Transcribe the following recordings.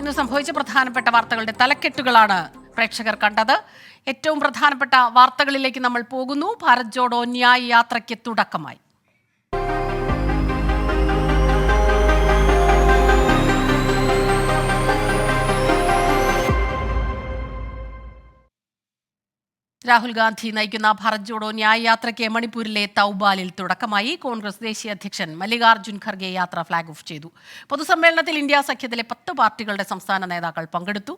ഇന്ന് സംഭവിച്ച പ്രധാനപ്പെട്ട വാർത്തകളുടെ തലക്കെട്ടുകളാണ് പ്രേക്ഷകർ കണ്ടത്. ഏറ്റവും പ്രധാനപ്പെട്ട വാർത്തകളിലേക്ക് നമ്മൾ പോകുന്നു. ഭാരത് ജോഡോ ന്യായ് യാത്രയ്ക്ക് തുടക്കമായി. രാഹുൽ ഗാന്ധി നയിക്കുന്ന ഭാരത് ജോഡോ ന്യായ് യാത്രയ്ക്ക് മണിപ്പൂരിലെ തൗബാലിൽ തുടക്കമായി. കോൺഗ്രസ് ദേശീയ അധ്യക്ഷൻ മല്ലികാർജ്ജുൻ ഖർഗെ യാത്ര ഫ്ളാഗ് ഓഫ് ചെയ്തു. പൊതുസമ്മേളനത്തിൽ ഇന്ത്യ സഖ്യത്തിലെ 10 പാർട്ടികളുടെ സംസ്ഥാന നേതാക്കൾ പങ്കെടുത്തു.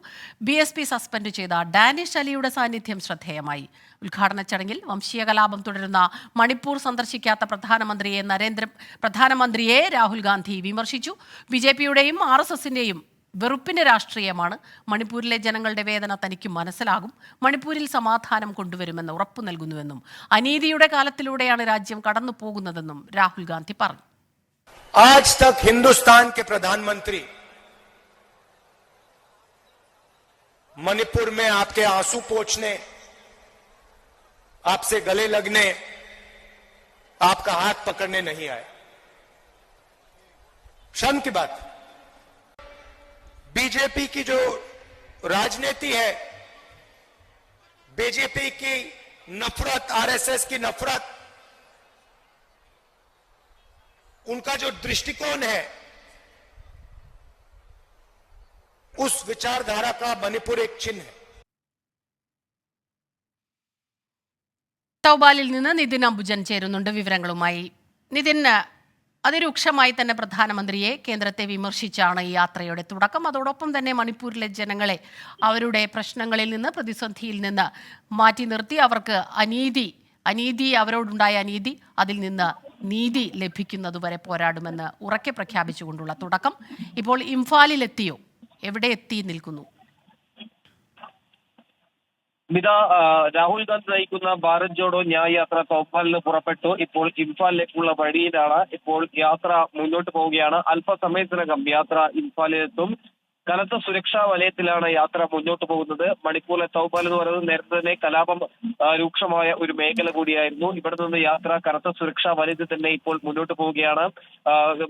BSP സസ്പെൻഡ് ചെയ്ത ഡാനിഷ് അലിയുടെ സാന്നിധ്യം ശ്രദ്ധേയമായി. ഉദ്ഘാടന ചടങ്ങിൽ വംശീയ കലാപം തുടരുന്ന മണിപ്പൂർ സന്ദർശിക്കാത്ത പ്രധാനമന്ത്രിയെ രാഹുൽ ഗാന്ധി വിമർശിച്ചു. BJPയുടെയും RSSന്റെയും വെറുപ്പിന്റെ രാഷ്ട്രീയമാണ്. മണിപ്പൂരിലെ ജനങ്ങളുടെ വേദന തനിക്ക് മനസ്സിലാകും. മണിപ്പൂരിൽ സമാധാനം കൊണ്ടുവരുമെന്ന് ഉറപ്പു നൽകുന്നുവെന്നും അനീതിയുടെ കാലത്തിലൂടെയാണ് രാജ്യം കടന്നു പോകുന്നതെന്നും രാഹുൽ ഗാന്ധി പറഞ്ഞു. आज तक हिंदुस्तान के प्रधानमंत्री मणिपुर में आपके आंसू पोंछने, आपसे गले लगने, आपका हाथ पकड़ने नहीं आए. शर्म की बात. बीजेपी की जो राजनीति है, बीजेपी की नफरत, RSS की नफरत, उनका जो दृष्टिकोण है, उस विचारधारा का मणिपुर एक चिन्ह है. തൗബാലിൽ നിന്ന് നിതിൻ അംബുജൻ ചേരുന്നുണ്ട് വിവരങ്ങളുമായി. നിതിൻ, അതിരൂക്ഷമായി തന്നെ പ്രധാനമന്ത്രിയെ, കേന്ദ്രത്തെ വിമർശിച്ചാണ് ഈ യാത്രയുടെ തുടക്കം. അതോടൊപ്പം തന്നെ മണിപ്പൂരിലെ ജനങ്ങളെ അവരുടെ പ്രശ്നങ്ങളിൽ നിന്ന്, പ്രതിസന്ധിയിൽ നിന്ന് മാറ്റി നിർത്തി അവർക്ക് അവരോടുണ്ടായ അനീതി, അതിൽ നിന്ന് നീതി ലഭിക്കുന്നതുവരെ പോരാടുമെന്ന് ഉറക്കെ പ്രഖ്യാപിച്ചുകൊണ്ടുള്ള തുടക്കം. ഇപ്പോൾ ഇംഫാലിലെത്തിയോ? എവിടെ എത്തി നിൽക്കുന്നു? രാഹുൽ ഗാന്ധി നയിക്കുന്ന ഭാരത് ജോഡോ ന്യായ് യാത്ര തൗബാലിൽ പുറപ്പെട്ടു. ഇപ്പോൾ ഇംഫാലിലേക്കുള്ള വഴിയിലാണ്. ഇപ്പോൾ യാത്ര മുന്നോട്ട് പോവുകയാണ്. അല്പസമയത്തിനകം യാത്ര ഇംഫാലിലെത്തും. കനത്ത സുരക്ഷാ വലയത്തിലാണ് യാത്ര മുന്നോട്ട് പോകുന്നത്. മണിപ്പൂരിലെ തൗബാൽ എന്ന് പറയുന്നത് നേരത്തെ തന്നെ കലാപം രൂക്ഷമായ ഒരു മേഖല കൂടിയായിരുന്നു. ഇവിടെ നിന്ന് യാത്ര കനത്ത സുരക്ഷാ വലയത്തിൽ തന്നെ ഇപ്പോൾ മുന്നോട്ട് പോവുകയാണ്.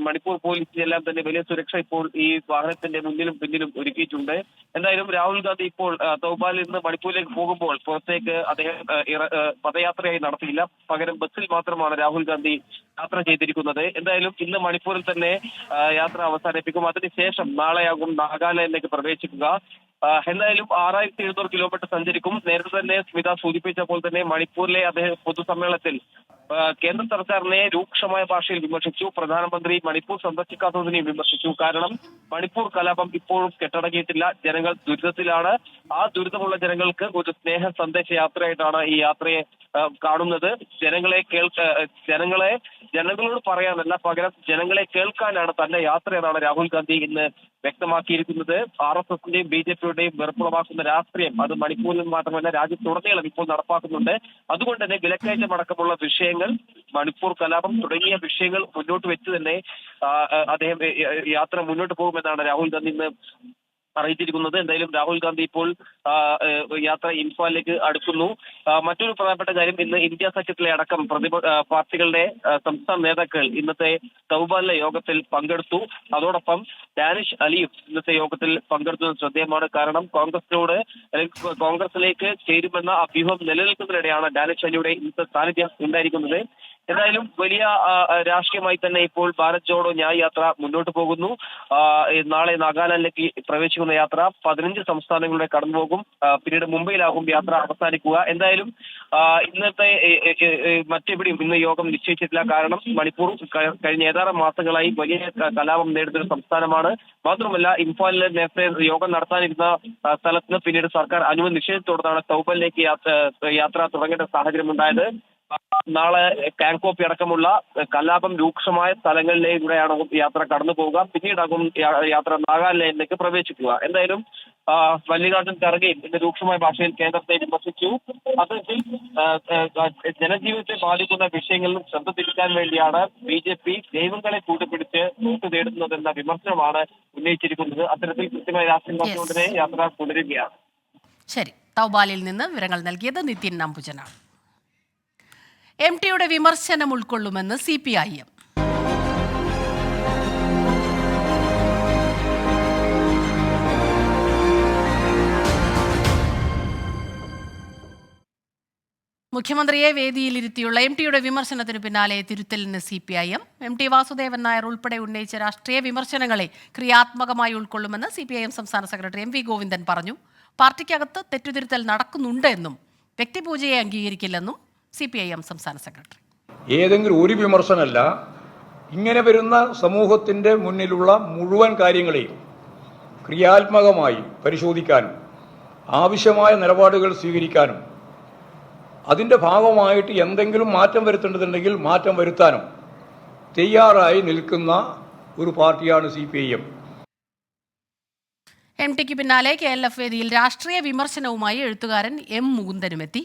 മണിപ്പൂർ പോലീസിനെല്ലാം തന്നെ വലിയ സുരക്ഷ ഇപ്പോൾ ഈ വാഹനത്തിന്റെ മുന്നിലും പിന്നിലും ഒരുക്കിയിട്ടുണ്ട്. എന്തായാലും രാഹുൽ ഗാന്ധി ഇപ്പോൾ തൗബാലിൽ നിന്ന് മണിപ്പൂരിലേക്ക് പോകുമ്പോൾ പുറത്തേക്ക് അദ്ദേഹം പദയാത്രയായി നടത്തിയില്ല. പകരം ബസ്സിൽ മാത്രമാണ് രാഹുൽ ഗാന്ധി യാത്ര ചെയ്തിരിക്കുന്നത്. എന്തായാലും ഇന്ന് മണിപ്പൂരിൽ തന്നെ യാത്ര അവസാനിപ്പിക്കും. അതിനുശേഷം നാളെയാകും നാഗാലാൻഡിലേക്ക് പ്രവേശിക്കുക. എന്തായാലും 6700 കിലോമീറ്റർ സഞ്ചരിക്കും. നേരത്തെ തന്നെ സ്മിത സൂചിപ്പിച്ചപ്പോൾ തന്നെ മണിപ്പൂരിലെ അദ്ദേഹം പൊതുസമ്മേളനത്തിൽ കേന്ദ്ര സർക്കാരിനെ രൂക്ഷമായ ഭാഷയിൽ വിമർശിച്ചു. പ്രധാനമന്ത്രി മണിപ്പൂർ സന്ദർശിക്കാത്തതിനെയും വിമർശിച്ചു. കാരണം മണിപ്പൂർ കലാപം ഇപ്പോഴും കെട്ടടങ്ങിയിട്ടില്ല. ജനങ്ങൾ ദുരിതത്തിലാണ്. ആ ദുരിതമുള്ള ജനങ്ങൾക്ക് ഒരു സ്നേഹ സന്ദേശ യാത്രയായിട്ടാണ് ഈ യാത്രയെ കാണുന്നത്. ജനങ്ങളോട് പറയാനല്ല, പകരം ജനങ്ങളെ കേൾക്കാനാണ് തന്റെ യാത്ര എന്നാണ് രാഹുൽ ഗാന്ധി ഇന്ന് വ്യക്തമാക്കിയിരിക്കുന്നത്. RSSന്റെയും BJPയുടെയും വെറുപ്പുളവാക്കുന്ന രാഷ്ട്രീയം അത് മണിപ്പൂരിൽ മാത്രമല്ല രാജ്യത്തുടനീളം ഇപ്പോൾ നടപ്പാക്കുന്നുണ്ട്. അതുകൊണ്ട് തന്നെ വിലക്കയറ്റമടക്കമുള്ള വിഷയങ്ങൾ, മണിപ്പൂർ കലാപം തുടങ്ങിയ വിഷയങ്ങൾ മുന്നോട്ട് വെച്ച് തന്നെ അദ്ദേഹം യാത്ര മുന്നോട്ട് പോകുമെന്നാണ് രാഹുൽ ഗാന്ധി ഇന്ന് അറിയിച്ചിരിക്കുന്നത്. എന്തായാലും രാഹുൽ ഗാന്ധി ഇപ്പോൾ യാത്ര ഇംഫാലിലേക്ക് അടുക്കുന്നു. മറ്റൊരു പ്രധാനപ്പെട്ട കാര്യം, ഇന്ന് ഇന്ത്യ സഖ്യത്തിലെ അടക്കം പാർട്ടികളുടെ സംസ്ഥാന നേതാക്കൾ ഇന്നത്തെ തൗബാലിലെ യോഗത്തിൽ പങ്കെടുത്തു. അതോടൊപ്പം ഡാനിഷ് അലിയും ഇന്നത്തെ യോഗത്തിൽ പങ്കെടുത്തത് ശ്രദ്ധേയമാണ്. കാരണം കോൺഗ്രസിലേക്ക് ചേരുമെന്ന അഭ്യൂഹം നിലനിൽക്കുന്നതിനിടെയാണ് ഡാനിഷ് അലിയുടെ ഇന്നത്തെ സാന്നിധ്യം ഉണ്ടായിരിക്കുന്നത്. എന്തായാലും വലിയ രാഷ്ട്രീയമായി തന്നെ ഇപ്പോൾ ഭാരത് ജോഡോ ന്യായ് യാത്ര മുന്നോട്ട് പോകുന്നു. നാളെ നാഗാലാൻഡിലേക്ക് പ്രവേശിക്കുന്ന യാത്ര 15 സംസ്ഥാനങ്ങളുടെ കടന്നുപോകും. പിന്നീട് മുംബൈയിലാകും യാത്ര അവസാനിക്കുക. എന്തായാലും ഇന്നത്തെ മറ്റെവിടെയും ഇന്ന് യോഗം നിശ്ചയിച്ചിട്ടില്ല. കാരണം മണിപ്പൂർ കഴിഞ്ഞ ഏതാനും മാസങ്ങളായി വലിയ കലാപം നേരിടുന്ന ഒരു സംസ്ഥാനമാണ്. മാത്രമല്ല ഇംഫാലിൽ നേരത്തെ യോഗം നടത്താനിരുന്ന സ്ഥലത്ത് പിന്നീട് സർക്കാർ അനുമതി നിഷേധിച്ചതോടെയാണ് തൗബാലിലേക്ക് യാത്ര തുടങ്ങേണ്ട സാഹചര്യം ഉണ്ടായത്. നാളെ കാങ്കോപ്പി അടക്കമുള്ള കലാപം രൂക്ഷമായ സ്ഥലങ്ങളിലൂടെയാണ് യാത്ര കടന്നു പോവുക. പിന്നീടാകും യാത്ര നാഗാലാൻഡിലേക്ക് പ്രവേശിക്കുക. എന്തായാലും മല്ലികാർജ്ജുൻ ഖർഗെയും ഇന്ന് രൂക്ഷമായ ഭാഷയിൽ കേന്ദ്രത്തെ വിമർശിച്ചു. അതിൽ ജനജീവിതത്തെ ബാധിക്കുന്ന വിഷയങ്ങളിൽ ശ്രദ്ധ തിരിക്കാൻ വേണ്ടിയാണ് BJP ദൈവങ്ങളെ കൂട്ടുപിടിച്ച് വോട്ട് നേടുന്നതെന്ന വിമർശനമാണ് ഉന്നയിച്ചിരിക്കുന്നത്. അത്തരത്തിൽ കൃത്യമായ രാഷ്ട്രീയം പറഞ്ഞുകൊണ്ടേ യാത്ര തുടരുകയാണ്. ശരി, തൗബാലിൽ നിന്ന് വിവരങ്ങൾ നൽകിയത് നിതിൻ അംബുജനാണ്. MTയുടെ വിമർശനം ഉൾക്കൊള്ളുമെന്ന് CPIM. മുഖ്യമന്ത്രിയെ വേദിയിലിരുത്തിയുള്ള MTയുടെ വിമർശനത്തിന് പിന്നാലെ തിരുത്തലിന് CPIM. MT വാസുദേവൻ നായർ ഉൾപ്പെടെ ഉന്നയിച്ച രാഷ്ട്രീയ വിമർശനങ്ങളെ ക്രിയാത്മകമായി ഉൾക്കൊള്ളുമെന്ന് CPIM സംസ്ഥാന സെക്രട്ടറി MV ഗോവിന്ദൻ പറഞ്ഞു. പാർട്ടിക്കകത്ത് തെറ്റുതിരുത്തൽ നടക്കുന്നുണ്ട് എന്നും വ്യക്തിപൂജയെ അംഗീകരിക്കില്ലെന്നും CPIM സംസ്ഥാന സെക്രട്ടറി. ഏതെങ്കിലും ഒരു വിമർശനമല്ല, ഇങ്ങനെ വരുന്ന സമൂഹത്തിൻ്റെ മുന്നിലുള്ള മുഴുവൻ കാര്യങ്ങളെയും ക്രിയാത്മകമായി പരിശോധിക്കാനും ആവശ്യമായ നിലപാടുകൾ സ്വീകരിക്കാനും അതിൻ്റെ ഭാഗമായിട്ട് എന്തെങ്കിലും മാറ്റം വരുത്തേണ്ടതുണ്ടെങ്കിൽ മാറ്റം വരുത്താനും തയ്യാറായി നിൽക്കുന്ന ഒരു പാർട്ടിയാണ് CPIM. MTക്ക് പിന്നാലെ KLF വേദിയിൽ രാഷ്ട്രീയ വിമർശനവുമായി എഴുത്തുകാരൻ M മുകുന്ദനുമെത്തി.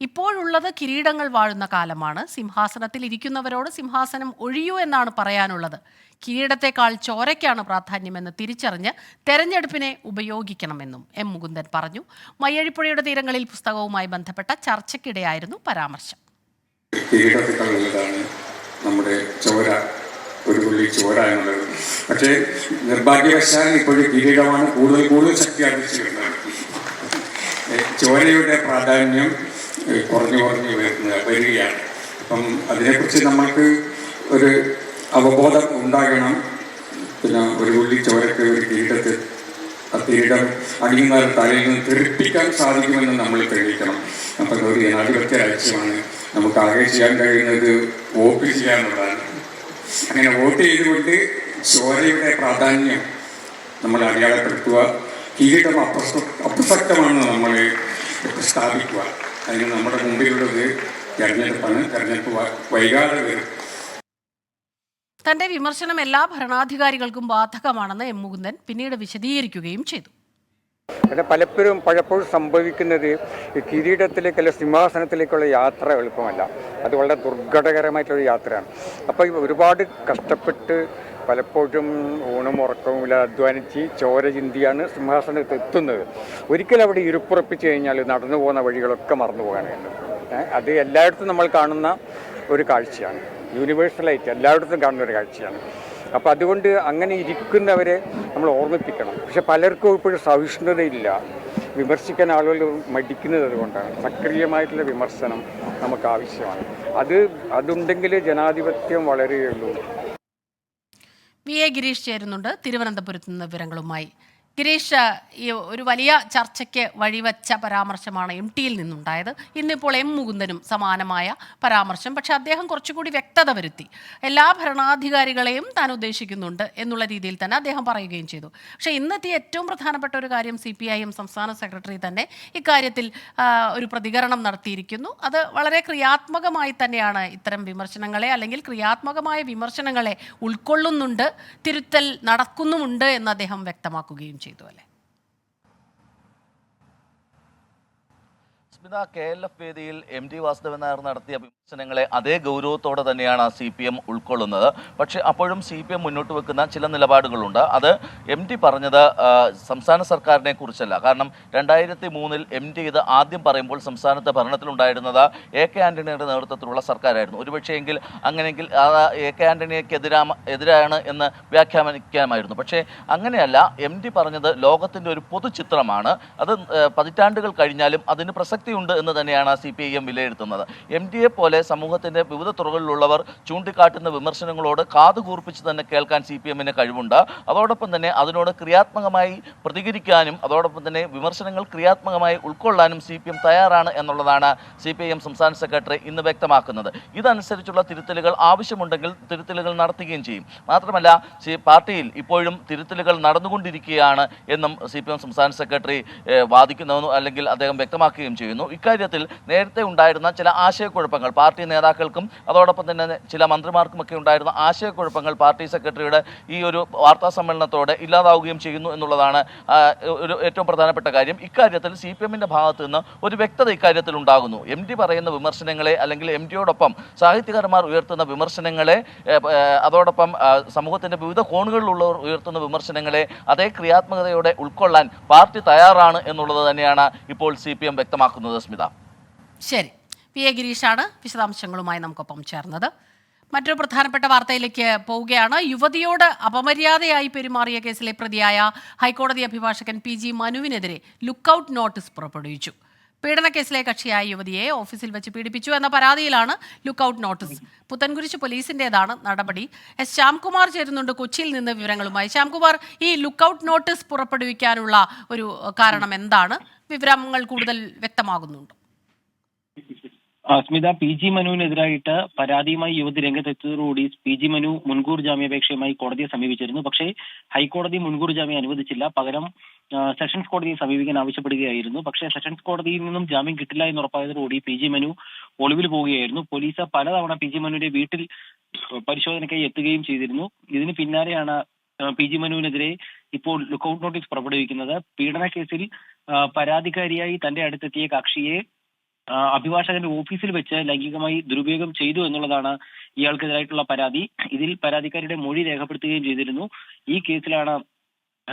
ഇപ്പോഴുള്ളത് കിരീടങ്ങൾ വാഴുന്ന കാലമാണ്. സിംഹാസനത്തിൽ ഇരിക്കുന്നവരോട് സിംഹാസനം ഒഴിയൂ എന്നാണ് പറയാനുള്ളത്. കിരീടത്തെക്കാൾ ചോരയ്ക്കാണ് പ്രാധാന്യമെന്ന് തിരിച്ചറിഞ്ഞ് തെരഞ്ഞെടുപ്പിനെ ഉപയോഗിക്കണമെന്നും M മുകുന്ദൻ പറഞ്ഞു. മയ്യഴിപ്പുഴയുടെ തീരങ്ങളിൽ പുസ്തകവുമായി ബന്ധപ്പെട്ട ചർച്ചയ്ക്കിടെയായിരുന്നു പരാമർശം. കിരീടത്തെക്കാൾ വലുതാണ് നമ്മുടെ ചോര, ഒരു തുള്ളി ചോര എന്നുള്ളത്. പക്ഷേ നിർഭാഗ്യവശാൽ ഇപ്പോഴും കിരീടമാണ് കൂടുതൽ ശക്തി ആർജിച്ചു വരുന്നത്. ചോരയുടെ പ്രാധാന്യം കുറഞ്ഞു വരികയാണ്. അപ്പം അതിനെക്കുറിച്ച് നമ്മൾക്ക് ഒരു അവബോധം ഉണ്ടാകണം. പിന്നെ ഒരു തുള്ളി ചോരയ്ക്ക് ഒരു കിരീടം അണിയുന്ന തലയിൽ നിന്ന് തെറിപ്പിക്കാൻ സാധിക്കുമെന്ന് നമ്മൾ തെളിയിക്കണം. അപ്പം ഒരു ജനാധിപത്യ രാജ്യമാണ്. നമുക്ക് ആകെ ചെയ്യാൻ കഴിയുന്നത് വോട്ട് ചെയ്യുക എന്നുള്ളതാണ്. അങ്ങനെ വോട്ട് ചെയ്തുകൊണ്ട് ചോരയുടെ പ്രാധാന്യം നമ്മൾ അടയാളപ്പെടുത്തുക. കിരീടം അപ്രസക്തമാണെന്ന് നമ്മൾ സ്ഥാപിക്കുക. അതിന് നമ്മുടെ മുമ്പിലുള്ളത് തെരഞ്ഞെടുപ്പാണ്. തെരഞ്ഞെടുപ്പ് വൈകാതെ വരും. തന്റെ വിമർശനം എല്ലാ ഭരണാധികാരികൾക്കും ബാധകമാണെന്ന് M മുകുന്ദൻ പിന്നീട് വിശദീകരിക്കുകയും ചെയ്തു. പലപ്പോഴും സംഭവിക്കുന്നത് കിരീടത്തിലേക്കല്ല സിംഹാസനത്തിലേക്കുള്ള യാത്ര എളുപ്പമല്ല. അത് വളരെ ദുർഘടകരമായിട്ടുള്ള യാത്രയാണ്. അപ്പോൾ ഒരുപാട് കഷ്ടപ്പെട്ട് പലപ്പോഴും ഊണും ഉറക്കവുമില്ല അധ്വാനിച്ച് ചോര ചിന്തിയാണ് സിംഹാസനത്തിൽ എത്തുന്നത്. ഒരിക്കലും അവിടെ ഇരുപ്പുറപ്പിച്ച് കഴിഞ്ഞാൽ നടന്നു പോകുന്ന വഴികളൊക്കെ മറന്നു പോകാനാണ്. അത് എല്ലായിടത്തും നമ്മൾ കാണുന്ന ഒരു കാഴ്ചയാണ്. യൂണിവേഴ്സലായിട്ട് എല്ലായിടത്തും കാണുന്ന ഒരു കാഴ്ചയാണ്. അപ്പോൾ അതുകൊണ്ട് അങ്ങനെ ഇരിക്കുന്നവരെ നമ്മൾ ഓർമ്മിപ്പിക്കണം. പക്ഷെ പലർക്കും ഇപ്പോഴും സഹിഷ്ണുതയില്ല. വിമർശിക്കാൻ ആളുകൾ മടിക്കുന്നത് അതുകൊണ്ടാണ്. സക്രിയമായിട്ടുള്ള വിമർശനം നമുക്ക് ആവശ്യമാണ്. അതുണ്ടെങ്കിൽ ജനാധിപത്യം വളരുകയുള്ളൂ. VA ഗിരീഷ് ചേരുന്നുണ്ട് തിരുവനന്തപുരത്ത് നിന്ന് വിവരങ്ങളുമായി. ഗിരീഷ്, ഈ ഒരു വലിയ ചർച്ചയ്ക്ക് വഴിവെച്ച പരാമർശമാണ് MTയിൽ നിന്നുണ്ടായത്. ഇന്നിപ്പോൾ M മുകുന്ദനും സമാനമായ പരാമർശം. പക്ഷെ അദ്ദേഹം കുറച്ചുകൂടി വ്യക്തത വരുത്തി. എല്ലാ ഭരണാധികാരികളെയും താൻ ഉദ്ദേശിക്കുന്നുണ്ട് എന്നുള്ള രീതിയിൽ തന്നെ അദ്ദേഹം പറയുകയും ചെയ്തു. പക്ഷേ ഇന്നത്തെ ഏറ്റവും പ്രധാനപ്പെട്ട ഒരു കാര്യം CPIM സംസ്ഥാന സെക്രട്ടറി തന്നെ ഇക്കാര്യത്തിൽ ഒരു പ്രതികരണം നടത്തിയിരിക്കുന്നു. അത് വളരെ ക്രിയാത്മകമായി തന്നെയാണ് ഇത്തരം വിമർശനങ്ങളെ അല്ലെങ്കിൽ ക്രിയാത്മകമായ വിമർശനങ്ങളെ ഉൾക്കൊള്ളുന്നുണ്ട്, തിരുത്തൽ നടക്കുന്നുമുണ്ട് എന്ന് അദ്ദേഹം വ്യക്തമാക്കുകയും ചെയ്തു. KLF വേദിയിൽ MT വാസുദേവൻ നായർ നടത്തിയ വിമർശനങ്ങളെ അതേ ഗൗരവത്തോടെ തന്നെയാണ് CPM ഉൾക്കൊള്ളുന്നത്. പക്ഷേ അപ്പോഴും CPM മുന്നോട്ട് വെക്കുന്ന ചില നിലപാടുകളുണ്ട്. അത് MT പറഞ്ഞത് സംസ്ഥാന സർക്കാരിനെ കുറിച്ചല്ല. കാരണം 2003 MT ഇത് ആദ്യം പറയുമ്പോൾ സംസ്ഥാനത്ത് ഭരണത്തിലുണ്ടായിരുന്നത് AK ആന്റണിയുടെ നേതൃത്വത്തിലുള്ള സർക്കാരായിരുന്നു. ഒരുപക്ഷെങ്കിൽ അങ്ങനെയെങ്കിൽ AK ആന്റണിക്ക് എതിരാണ് എന്ന് വ്യാഖ്യാനിക്കാമായിരുന്നു. പക്ഷേ അങ്ങനെയല്ല. MT പറഞ്ഞത് ലോകത്തിൻ്റെ ഒരു പൊതുചിത്രമാണ്. അത് പതിറ്റാണ്ടുകൾ കഴിഞ്ഞാലും അതിന് പ്രസക്തി ഉണ്ട് എന്ന് തന്നെയാണ് CPIM വിലയിരുത്തുന്നത്. MTയെ പോലെ സമൂഹത്തിന്റെ വിവിധ തുറകളിലുള്ളവർ ചൂണ്ടിക്കാട്ടുന്ന വിമർശനങ്ങളോട് കാതുകൂർപ്പിച്ച് തന്നെ കേൾക്കാൻ CPMന് കഴിവുണ്ട്. അതോടൊപ്പം തന്നെ അതിനോട് ക്രിയാത്മകമായി പ്രതികരിക്കാനും അതോടൊപ്പം തന്നെ വിമർശനങ്ങൾ ക്രിയാത്മകമായി ഉൾക്കൊള്ളാനും CPM തയ്യാറാണ് എന്നുള്ളതാണ് CPIM സംസ്ഥാന സെക്രട്ടറി ഇന്ന് വ്യക്തമാക്കുന്നത്. ഇതനുസരിച്ചുള്ള തിരുത്തലുകൾ ആവശ്യമുണ്ടെങ്കിൽ തിരുത്തലുകൾ നടത്തുകയും ചെയ്യും. മാത്രമല്ല പാർട്ടിയിൽ ഇപ്പോഴും തിരുത്തലുകൾ നടന്നുകൊണ്ടിരിക്കുകയാണ് എന്നും CPM സംസ്ഥാന സെക്രട്ടറി വാദിക്കുന്നു അല്ലെങ്കിൽ അദ്ദേഹം വ്യക്തമാക്കുകയും ചെയ്യുന്നു. ഇക്കാര്യത്തിൽ നേരത്തെ ഉണ്ടായിരുന്ന ചില ആശയക്കുഴപ്പങ്ങൾ പാർട്ടി നേതാക്കൾക്കും അതോടൊപ്പം തന്നെ ചില മന്ത്രിമാർക്കുമൊക്കെ ഉണ്ടായിരുന്ന ആശയക്കുഴപ്പങ്ങൾ പാർട്ടി സെക്രട്ടറിയുടെ ഈ ഒരു വാർത്താ സമ്മേളനത്തോടെ ഇല്ലാതാവുകയും ചെയ്യുന്നു എന്നുള്ളതാണ് ഒരു ഏറ്റവും പ്രധാനപ്പെട്ട കാര്യം. ഇക്കാര്യത്തിൽ CPMന്റെ ഭാഗത്തു നിന്ന് ഒരു വ്യക്തത ഇക്കാര്യത്തിൽ ഉണ്ടാകുന്നു. MT പറയുന്ന വിമർശനങ്ങളെ അല്ലെങ്കിൽ MTയോടൊപ്പം സാഹിത്യകാരന്മാർ ഉയർത്തുന്ന വിമർശനങ്ങളെ അതോടൊപ്പം സമൂഹത്തിന്റെ വിവിധ കോണുകളിലുള്ളവർ ഉയർത്തുന്ന വിമർശനങ്ങളെ അതേ ക്രിയാത്മകതയോടെ ഉൾക്കൊള്ളാൻ പാർട്ടി തയ്യാറാണ് എന്നുള്ളത് തന്നെയാണ് ഇപ്പോൾ CPM വ്യക്തമാക്കുന്നത്. സ്മിത, ശരി. VA ഗിരീഷാണ് വിശദാംശങ്ങളുമായി നമുക്കൊപ്പം ചേർന്നത്. മറ്റൊരു പ്രധാനപ്പെട്ട വാർത്തയിലേക്ക് പോവുകയാണ്. യുവതിയോട് അപമര്യാദയായി പെരുമാറിയ കേസിലെ പ്രതിയായ ഹൈക്കോടതി അഭിഭാഷകൻ PG മനുവിനെതിരെ ലുക്കൌട്ട് നോട്ടീസ് പുറപ്പെടുവിച്ചു. പീഡനക്കേസിലെ കക്ഷിയായ യുവതിയെ ഓഫീസിൽ വെച്ച് പീഡിപ്പിച്ചു എന്ന പരാതിയിലാണ് ലുക്കൌട്ട് നോട്ടീസ്. പുത്തൻകുരിശ് പോലീസിന്റേതാണ് നടപടി. എസ് ശ്യാംകുമാർ ചേരുന്നുണ്ട് കൊച്ചിയിൽ നിന്ന് വിവരങ്ങളുമായി. ശ്യാംകുമാർ, ഈ ലുക്കൌട്ട് നോട്ടീസ് പുറപ്പെടുവിക്കാനുള്ള ഒരു കാരണം എന്താണ്? വിവരങ്ങൾ കൂടുതൽ വ്യക്തമാകുന്നുണ്ട്. സ്മിത, പി ജി മനുവിനെതിരായിട്ട് പരാതിയുമായി യുവതി രംഗത്തെത്തിയതോടുകൂടി പി ജി മനു മുൻകൂർ ജാമ്യാപേക്ഷയുമായി കോടതിയെ സമീപിച്ചിരുന്നു. പക്ഷേ ഹൈക്കോടതി മുൻകൂർ ജാമ്യം അനുവദിച്ചില്ല. പകരം സെഷൻസ് കോടതിയെ സമീപിക്കാൻ ആവശ്യപ്പെടുകയായിരുന്നു. പക്ഷേ സെഷൻസ് കോടതിയിൽ നിന്നും ജാമ്യം കിട്ടില്ല എന്ന് ഉറപ്പായതോടുകൂടി പി ജി മനു ഒളിവിൽ പോവുകയായിരുന്നു. പോലീസ് പലതവണ പി ജി മനുവിന്റെ വീട്ടിൽ പരിശോധനയ്ക്കായി എത്തുകയും ചെയ്തിരുന്നു. ഇതിന് പിന്നാലെയാണ് പി ജി മനുവിനെതിരെ ഇപ്പോൾ ലുക്കൌട്ട് നോട്ടീസ് പുറപ്പെടുവിക്കുന്നത്. പീഡനക്കേസിൽ പരാതിക്കാരിയായി തന്റെ അടുത്തെത്തിയ കക്ഷിയെ അഭിഭാഷകന്റെ ഓഫീസിൽ വെച്ച് ലൈംഗികമായി ദുരുപയോഗം ചെയ്തു എന്നുള്ളതാണ് ഇയാൾക്കെതിരായിട്ടുള്ള പരാതി. ഇതിൽ പരാതിക്കാരിയുടെ മൊഴി രേഖപ്പെടുത്തുകയും ചെയ്തിരുന്നു. ഈ കേസിലാണ്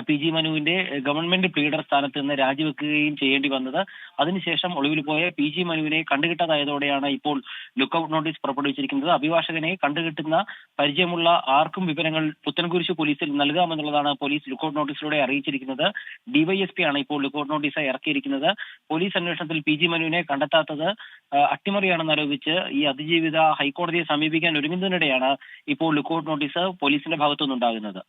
പി ജി മനുവിന്റെ ഗവൺമെന്റ് പ്ലീഡർ സ്ഥാനത്ത് നിന്ന് രാജിവെക്കുകയും ചെയ്യേണ്ടി വന്നത്. അതിനുശേഷം ഒളിവിൽ പോയ പി ജി മനുവിനെ കണ്ടുകിട്ടാതായതോടെയാണ് ഇപ്പോൾ ലുക്കൌട്ട് നോട്ടീസ് പുറപ്പെടുവിച്ചിരിക്കുന്നത്. അഭിഭാഷകനെ കണ്ടുകിട്ടുന്ന പരിചയമുള്ള ആർക്കും വിവരങ്ങൾ പുത്തൻകുരിശ് പോലീസിൽ നൽകാമെന്നുള്ളതാണ് പോലീസ് ലുക്കൌട്ട് നോട്ടീസിലൂടെ അറിയിച്ചിരിക്കുന്നത്. ഡിവൈഎസ്പി ആണ് ഇപ്പോൾ ലുക്കൌട്ട് നോട്ടീസ് ഇറക്കിയിരിക്കുന്നത്. പോലീസ് അന്വേഷണത്തിൽ പി ജി മനുവിനെ കണ്ടെത്താത്തത് അട്ടിമറിയാണെന്ന് ആരോപിച്ച് ഈ അതിജീവിത ഹൈക്കോടതിയെ സമീപിക്കാൻ ഒരുങ്ങുന്നതിനിടെയാണ് ഇപ്പോൾ ലുക്കൌട്ട് നോട്ടീസ് പോലീസിന്റെ ഭാഗത്തുനിന്നുണ്ടാകുന്നത്.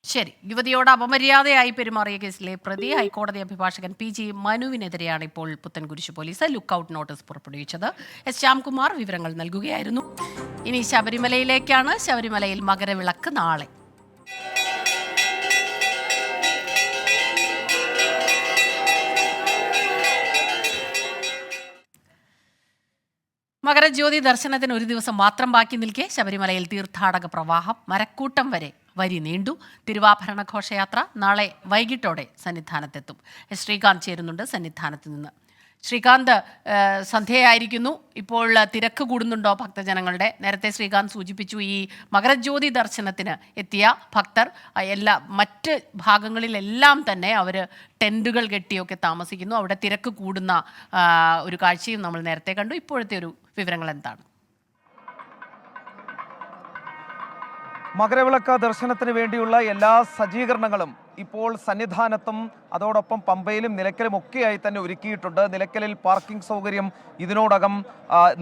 ശരി, യുവതിയോട് അപമര്യാദയായി പെരുമാറിയ കേസിലെ പ്രതി ഹൈക്കോടതി അഭിഭാഷകൻ പി ജി മനുവിനെതിരെയാണ് ഇപ്പോൾ പുത്തൻകുരിശ് പോലീസ് ലുക്കൌട്ട് നോട്ടീസ് പുറപ്പെടുവിച്ചത്. എസ് ശ്യാംകുമാർ വിവരങ്ങൾ നൽകുകയായിരുന്നു. ഇനി ശബരിമലയിലേക്കാണ്. ശബരിമലയിൽ മകരവിളക്ക് നാളെ. മകരജ്യോതി ദർശനത്തിന് ഒരു ദിവസം മാത്രം ബാക്കി നിൽക്കെ ശബരിമലയിൽ തീർത്ഥാടക പ്രവാഹം മരക്കൂട്ടം വരെ വരി നീണ്ടു. തിരുവാഭരണ ഘോഷയാത്ര നാളെ വൈകിട്ടോടെ സന്നിധാനത്തെത്തും. ശ്രീകാന്ത് ചേരുന്നുണ്ട് സന്നിധാനത്ത് നിന്ന്. ശ്രീകാന്ത്, സന്ധ്യയായിരിക്കുന്നു. ഇപ്പോൾ തിരക്ക് കൂടുന്നുണ്ടോ ഭക്തജനങ്ങളുടെ? നേരത്തെ ശ്രീകാന്ത് സൂചിപ്പിച്ചു, ഈ മകരജ്യോതി ദർശനത്തിന് എത്തിയ ഭക്തർ മറ്റ് ഭാഗങ്ങളിലെല്ലാം തന്നെ അവർ ടെൻറ്റുകൾ കെട്ടിയൊക്കെ താമസിക്കുന്നു. അവിടെ തിരക്ക് കൂടുന്ന ഒരു കാഴ്ചയും നമ്മൾ നേരത്തെ കണ്ടു. ഇപ്പോഴത്തെ ഒരു വിവരങ്ങൾ എന്താണ്? മകരവിളക്ക് ദർശനത്തിന് വേണ്ടിയുള്ള എല്ലാ സജ്ജീകരണങ്ങളും ഇപ്പോൾ സന്നിധാനത്തും അതോടൊപ്പം പമ്പയിലും നിലയ്ക്കലും ഒക്കെയായി തന്നെ ഒരുക്കിയിട്ടുണ്ട്. നിലയ്ക്കലിൽ പാർക്കിംഗ് സൗകര്യം ഇതിനോടകം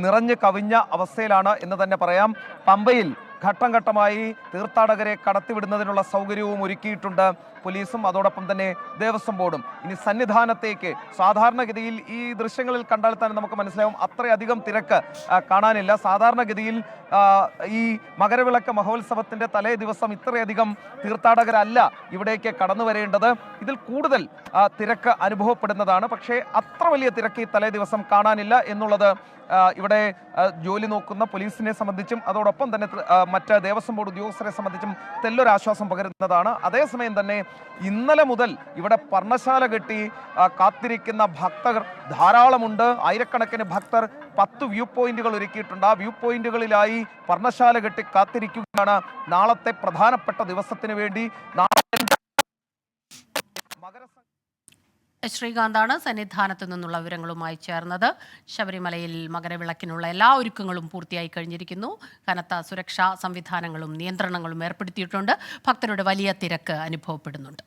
നിറഞ്ഞു കവിഞ്ഞ അവസ്ഥയിലാണ് എന്ന് തന്നെ പറയാം. പമ്പയിൽ ഘട്ടം ഘട്ടമായി തീർത്ഥാടകരെ കടത്തിവിടുന്നതിനുള്ള സൗകര്യവും ഒരുക്കിയിട്ടുണ്ട് പോലീസും അതോടൊപ്പം തന്നെ ദേവസ്വം ബോർഡും. ഇനി സന്നിധാനത്തേക്ക് സാധാരണഗതിയിൽ ഈ ദൃശ്യങ്ങളിൽ കണ്ടാൽ തന്നെ നമുക്ക് മനസ്സിലാവും അത്രയധികം തിരക്ക് കാണാനില്ല. സാധാരണഗതിയിൽ ഈ മകരവിളക്ക് മഹോത്സവത്തിന്റെ തലേ ദിവസം ഇത്രയധികം തീർത്ഥാടകരല്ല ഇവിടേക്ക് കടന്നു വരേണ്ടത്. ഇതിൽ കൂടുതൽ തിരക്ക് അനുഭവപ്പെടുന്നതാണ്. പക്ഷേ അത്ര വലിയ തിരക്ക് ഈ തലേ ദിവസം കാണാനില്ല എന്നുള്ളത് ഇവിടെ ജോലി നോക്കുന്ന പോലീസിനെ സംബന്ധിച്ചും അതോടൊപ്പം തന്നെ മറ്റ് ദേവസ്വം ബോർഡ് ഉദ്യോഗസ്ഥരെ സംബന്ധിച്ചും തെല്ലൊരാശ്വാസം പകരുന്നതാണ്. അതേസമയം തന്നെ ഇന്നലെ മുതൽ ഇവിടെ പർണശാല കെട്ടി കാത്തിരിക്കുന്ന ഭക്തർ ധാരാളമുണ്ട്. ആയിരക്കണക്കിന് ഭക്തർ 10 വ്യൂ പോയിന്റുകൾ ഒരുക്കിയിട്ടുണ്ട്. ആ വ്യൂ പോയിന്റുകളിലായി പർണശാല കെട്ടി കാത്തിരിക്കുകയാണ് നാളത്തെ പ്രധാനപ്പെട്ട ദിവസത്തിന് വേണ്ടി. ശ്രീകാന്താണ് സന്നിധാനത്ത് നിന്നുള്ള വിവരങ്ങളുമായി ചേർന്നത്. ശബരിമലയിൽ മകരവിളക്കിനുള്ള എല്ലാ ഒരുക്കങ്ങളും പൂർത്തിയായി കഴിഞ്ഞിരിക്കുന്നു. കനത്ത സുരക്ഷാ സംവിധാനങ്ങളും നിയന്ത്രണങ്ങളും ഏർപ്പെടുത്തിയിട്ടുണ്ട്. ഭക്തരുടെ വലിയ തിരക്ക് അനുഭവപ്പെടുന്നുണ്ട്.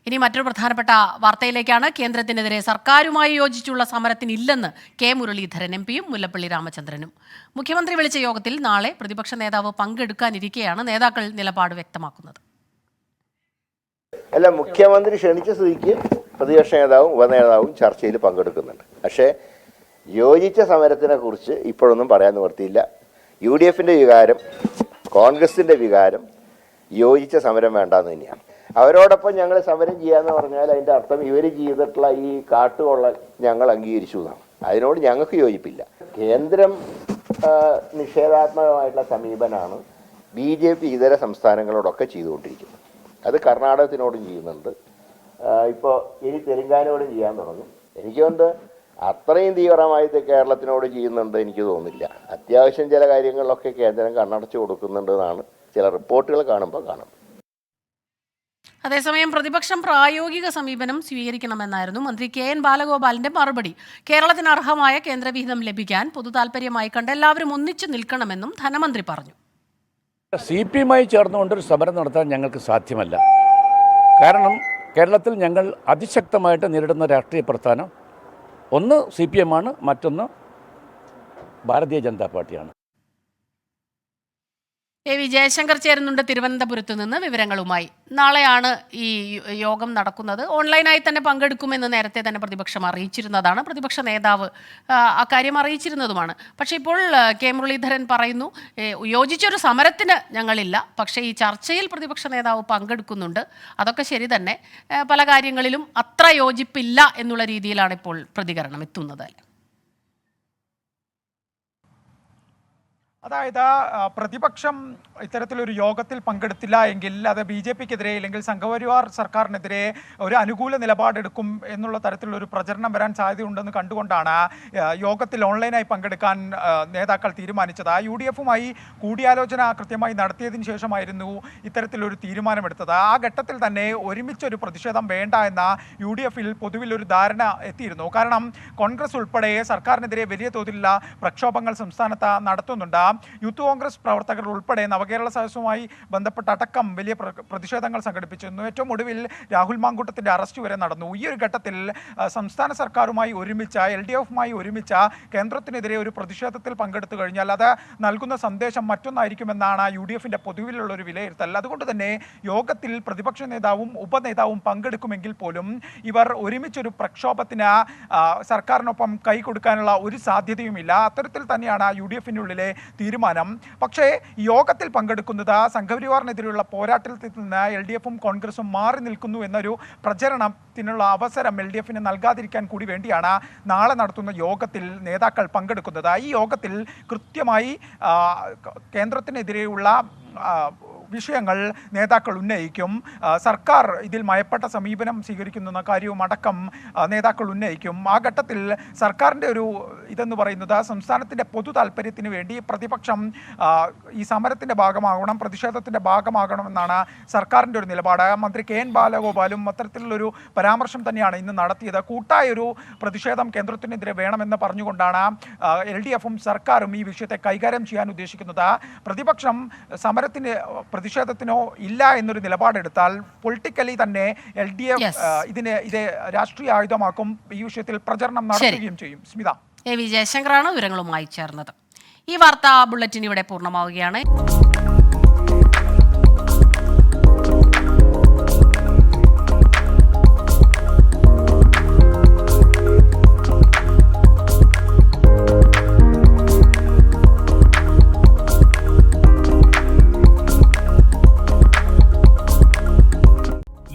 ഇനി മറ്റൊരു പ്രധാനപ്പെട്ട വാർത്തയിലേക്കാണ്. കേന്ദ്രത്തിനെതിരെ സർക്കാരുമായി യോജിച്ചുള്ള സമരത്തിനില്ലെന്ന് കെ മുരളീധരൻ എംപിയും മുല്ലപ്പള്ളി രാമചന്ദ്രനും. മുഖ്യമന്ത്രി വിളിച്ച യോഗത്തിൽ നാളെ പ്രതിപക്ഷ നേതാവ് പങ്കെടുക്കാനിരിക്കെയാണ് നേതാക്കൾ നിലപാട് വ്യക്തമാക്കുന്നത്. അല്ല, മുഖ്യമന്ത്രി ക്ഷണിച്ച സ്ഥിതിക്ക് പ്രതിപക്ഷ നേതാവും ഉപനേതാവും ചർച്ചയിൽ പങ്കെടുക്കുന്നുണ്ട്. പക്ഷേ യോജിച്ച സമരത്തിനെ കുറിച്ച് ഇപ്പോഴൊന്നും പറയാൻ നിവർത്തിയില്ല. UDFന്റെ വികാരം, കോൺഗ്രസിൻ്റെ വികാരം യോജിച്ച സമരം വേണ്ടാന്ന് തന്നെയാണ്. അവരോടൊപ്പം ഞങ്ങൾ സമരം ചെയ്യാന്ന് പറഞ്ഞാൽ അതിൻ്റെ അർത്ഥം ഇവർ ചെയ്തിട്ടുള്ള ഈ കാട്ടുകൊള്ള ഞങ്ങൾ അംഗീകരിച്ചു എന്നാണ്. അതിനോട് ഞങ്ങൾക്ക് യോജിപ്പില്ല. കേന്ദ്രം നിഷേധാത്മകമായിട്ടുള്ള സമീപനമാണ് BJP ഇതര സംസ്ഥാനങ്ങളോടൊക്കെ ചെയ്തുകൊണ്ടിരിക്കുന്നത്. അത് കർണാടകത്തിനോടും ചെയ്യുന്നുണ്ട്. ഇപ്പോൾ ഇനി തെലങ്കാനയോടും ചെയ്യാൻ തുടങ്ങും. എനിക്കുകൊണ്ട് അത്രയും തീവ്രമായിട്ട് കേരളത്തിനോട് ചെയ്യുന്നുണ്ട് എനിക്ക് തോന്നുന്നില്ല. അത്യാവശ്യം ചില കാര്യങ്ങളിലൊക്കെ കേന്ദ്രം കണ്ണടച്ചു കൊടുക്കുന്നുണ്ടെന്നാണ് ചില റിപ്പോർട്ടുകൾ കാണുമ്പോൾ കാണുന്നത്. അതേസമയം പ്രതിപക്ഷം പ്രായോഗിക സമീപനം സ്വീകരിക്കണമെന്നായിരുന്നു മന്ത്രി KN ബാലഗോപാലിന്റെ മറുപടി. കേരളത്തിന് അർഹമായ കേന്ദ്രവിഹിതം ലഭിക്കാൻ പൊതു താൽപര്യമായി കണ്ട് എല്ലാവരും ഒന്നിച്ചു നിൽക്കണമെന്നും ധനമന്ത്രി പറഞ്ഞു. CPM-മായി ചേർന്നുകൊണ്ടൊരു സമരം നടത്താൻ ഞങ്ങൾക്ക് സാധ്യമല്ല. കാരണം കേരളത്തിൽ ഞങ്ങൾ അതിശക്തമായിട്ട് നേരിടുന്ന രാഷ്ട്രീയ പ്രസ്ഥാനം ഒന്ന് CPM ആണ്, മറ്റൊന്ന് ഭാരതീയ ജനതാ പാർട്ടിയാണ്. വി ജയശങ്കർ ചേരുന്നുണ്ട് തിരുവനന്തപുരത്ത് നിന്ന് വിവരങ്ങളുമായി. നാളെയാണ് ഈ യോഗം നടക്കുന്നത്. ഓൺലൈനായി തന്നെ പങ്കെടുക്കുമെന്ന് നേരത്തെ തന്നെ പ്രതിപക്ഷം അറിയിച്ചിരുന്നതാണ്. പ്രതിപക്ഷ നേതാവ് അക്കാര്യം അറിയിച്ചിരുന്നതുമാണ്. പക്ഷേ ഇപ്പോൾ കെ മുരളീധരൻ പറയുന്നു, യോജിച്ചൊരു സമരത്തിന് ഞങ്ങളില്ല, പക്ഷേ ഈ ചർച്ചയിൽ പ്രതിപക്ഷ നേതാവ് പങ്കെടുക്കുന്നുണ്ട്. അതൊക്കെ ശരി തന്നെ, പല കാര്യങ്ങളിലും അത്ര യോജിപ്പില്ല എന്നുള്ള രീതിയിലാണ് ഇപ്പോൾ പ്രതികരണം എത്തുന്നത്. അതായത് പ്രതിപക്ഷം ഇത്തരത്തിലൊരു യോഗത്തിൽ പങ്കെടുത്തില്ല എങ്കിൽ അത് BJPക്കെതിരെ അല്ലെങ്കിൽ സംഘപരിവാർ സർക്കാരിനെതിരെ ഒരു അനുകൂല നിലപാടെടുക്കും എന്നുള്ള തരത്തിലുള്ളൊരു പ്രചരണം വരാൻ സാധ്യതയുണ്ടെന്ന് കണ്ടുകൊണ്ടാണ് യോഗത്തിൽ ഓൺലൈനായി പങ്കെടുക്കാൻ നേതാക്കൾ തീരുമാനിച്ചത്. UDFുമായി കൂടിയാലോചന കൃത്യമായി നടത്തിയതിനു ശേഷമായിരുന്നു ഇത്തരത്തിലൊരു തീരുമാനമെടുത്തത്. ആ ഘട്ടത്തിൽ തന്നെ ഒരുമിച്ചൊരു പ്രതിഷേധം വേണ്ട എന്ന UDFിൽ പൊതുവിലൊരു ധാരണ എത്തിയിരുന്നു. കാരണം കോൺഗ്രസ് ഉൾപ്പെടെ സർക്കാരിനെതിരെ വലിയ തോതിലുള്ള പ്രക്ഷോഭങ്ങൾ സംസ്ഥാനത്ത് നടത്തുന്നുണ്ട്. യൂത്ത് കോൺഗ്രസ് പ്രവർത്തകർ ഉൾപ്പെടെ നവകേരള സദസ്സുമായി ബന്ധപ്പെട്ട അടക്കം വലിയ പ്രതിഷേധങ്ങൾ സംഘടിപ്പിച്ചിരുന്നു. ഏറ്റവും ഒടുവിൽ രാഹുൽ മാങ്കൂട്ടത്തിൻ്റെ അറസ്റ്റ് വരെ നടന്നു. ഈ ഒരു ഘട്ടത്തിൽ സംസ്ഥാന സർക്കാരുമായി ഒരുമിച്ച LDFുമായി ഒരുമിച്ച കേന്ദ്രത്തിനെതിരെ ഒരു പ്രതിഷേധത്തിൽ പങ്കെടുത്തു കഴിഞ്ഞാൽ അത് നൽകുന്ന സന്ദേശം മറ്റൊന്നായിരിക്കുമെന്നാണ് UDFിൻ്റെ പൊതുവിലുള്ളൊരു വിലയിരുത്തൽ. അതുകൊണ്ട് തന്നെ യോഗത്തിൽ പ്രതിപക്ഷ നേതാവും ഉപനേതാവും പങ്കെടുക്കുമെങ്കിൽ പോലും ഇവർ ഒരുമിച്ചൊരു പ്രക്ഷോഭത്തിന് സർക്കാരിനൊപ്പം കൈ കൊടുക്കാനുള്ള ഒരു സാധ്യതയുമില്ല. അത്തരത്തിൽ തന്നെയാണ് UDFിനുള്ളിലെ തീരുമാനം. പക്ഷേ യോഗത്തിൽ പങ്കെടുക്കുന്നത് സംഘപരിവാറിനെതിരെയുള്ള പോരാട്ടത്തിൽ നിന്ന് LDFും കോൺഗ്രസും മാറി നിൽക്കുന്നു എന്നൊരു പ്രചരണത്തിനുള്ള അവസരം LDFിന് നൽകാതിരിക്കാൻ കൂടി വേണ്ടിയാണ് നാളെ നടത്തുന്ന യോഗത്തിൽ നേതാക്കൾ പങ്കെടുക്കുന്നത്. ഈ യോഗത്തിൽ കൃത്യമായി കേന്ദ്രത്തിനെതിരെയുള്ള വിഷയങ്ങൾ നേതാക്കൾ ഉന്നയിക്കും. സർക്കാർ ഇതിൽ മയപ്പെട്ട സമീപനം സ്വീകരിക്കുന്ന കാര്യവും അടക്കം നേതാക്കൾ ഉന്നയിക്കും. ആ ഘട്ടത്തിൽ സർക്കാരിൻ്റെ ഒരു ഇതെന്ന് പറയുന്നത് സംസ്ഥാനത്തിൻ്റെ പൊതു താല്പര്യത്തിന് വേണ്ടി പ്രതിപക്ഷം ഈ സമരത്തിൻ്റെ ഭാഗമാകണം, പ്രതിഷേധത്തിൻ്റെ ഭാഗമാകണമെന്നാണ് സർക്കാരിൻ്റെ ഒരു നിലപാട്. മന്ത്രി KN ബാലഗോപാലും അത്തരത്തിലുള്ളൊരു പരാമർശം തന്നെയാണ് ഇന്ന് നടത്തിയത്. കൂട്ടായൊരു പ്രതിഷേധം കേന്ദ്രത്തിനെതിരെ വേണമെന്ന് പറഞ്ഞുകൊണ്ടാണ് LDFും സർക്കാരും ഈ വിഷയത്തെ കൈകാര്യം ചെയ്യാൻ ഉദ്ദേശിക്കുന്നത്. പ്രതിപക്ഷം സമരത്തിന് പ്രതിഷേധത്തിനോ ഇല്ല എന്നൊരു നിലപാടെടുത്താൽ പൊളിറ്റിക്കലി തന്നെ LDF ഇത് രാഷ്ട്രീയ ആയുധമാക്കും. ഈ വിഷയത്തിൽ പ്രചരണം നടത്തുകയും ചെയ്യും. സ്മിത, വി ജയശങ്കറാണ് വിവരങ്ങളുമായി ചേർന്നത്. ഈ വാർത്താ ബുള്ളറ്റിൻ ഇവിടെ പൂർണ്ണമാവുകയാണ്.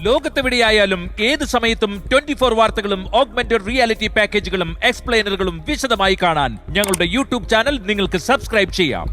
ലോകത്തെവിടെയായാലും ഏത് സമയത്തും 24 വാർത്തകളും ഓഗ്മെന്റഡ് റിയാലിറ്റി പാക്കേജുകളും എക്സ്പ്ലെയിനറുകളും വിശദമായി കാണാൻ ഞങ്ങളുടെ YouTube ചാനൽ നിങ്ങൾക്ക് സബ്സ്ക്രൈബ് ചെയ്യാം.